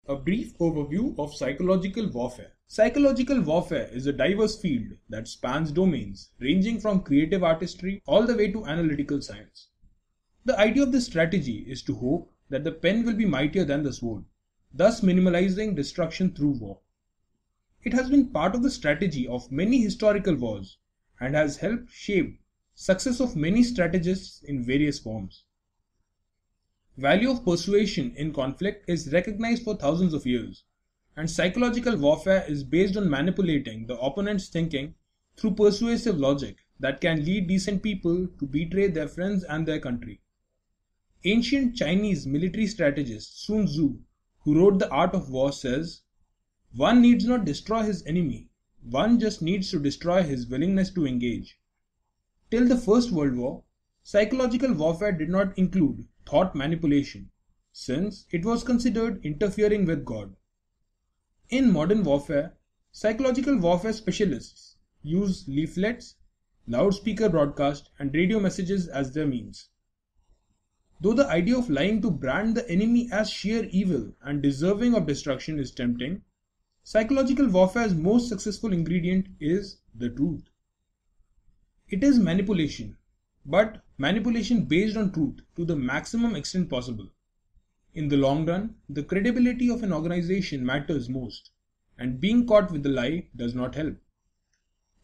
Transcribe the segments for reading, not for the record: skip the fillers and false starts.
A brief overview of psychological warfare. Psychological warfare is a diverse field that spans domains ranging from creative artistry all the way to analytical science. The idea of this strategy is to hope that the pen will be mightier than the sword, thus minimalizing destruction through war. It has been part of the strategy of many historical wars and has helped shape success of many strategists in various forms. Value of persuasion in conflict is recognized for thousands of years, and psychological warfare is based on manipulating the opponent's thinking through persuasive logic that can lead decent people to betray their friends and their country. Ancient Chinese military strategist Sun Tzu, who wrote The Art of War, says, "One needs not destroy his enemy, one just needs to destroy his willingness to engage." Till the First World War, psychological warfare did not include thought manipulation, since it was considered interfering with God. In modern warfare, psychological warfare specialists use leaflets, loudspeaker broadcast, and radio messages as their means. Though the idea of lying to brand the enemy as sheer evil and deserving of destruction is tempting, psychological warfare's most successful ingredient is the truth. It is manipulation, but manipulation based on truth to the maximum extent possible. In the long run, the credibility of an organization matters most, and being caught with the lie does not help.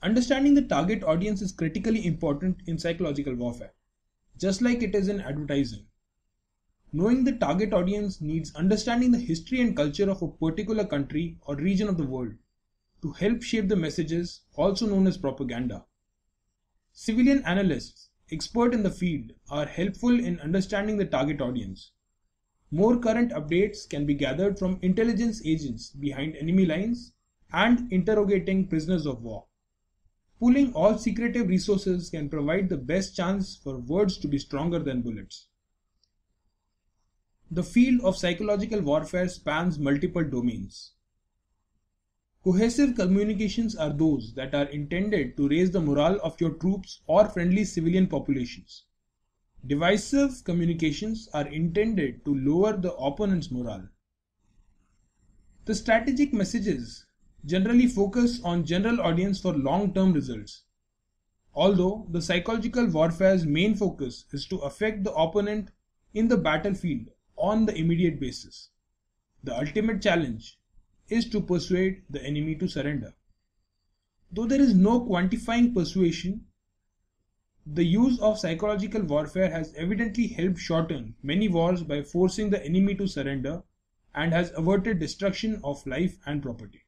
Understanding the target audience is critically important in psychological warfare, just like it is in advertising. Knowing the target audience needs understanding the history and culture of a particular country or region of the world to help shape the messages, also known as propaganda. Civilian analysts, expert in the field, are helpful in understanding the target audience. More current updates can be gathered from intelligence agents behind enemy lines and interrogating prisoners of war. Pooling all secretive resources can provide the best chance for words to be stronger than bullets. The field of psychological warfare spans multiple domains. Cohesive communications are those that are intended to raise the morale of your troops or friendly civilian populations. Divisive communications are intended to lower the opponent's morale. The strategic messages generally focus on general audience for long-term results, although the psychological warfare's main focus is to affect the opponent in the battlefield on the immediate basis. The ultimate challenge is to persuade the enemy to surrender. Though there is no quantifying persuasion, the use of psychological warfare has evidently helped shorten many wars by forcing the enemy to surrender and has averted destruction of life and property.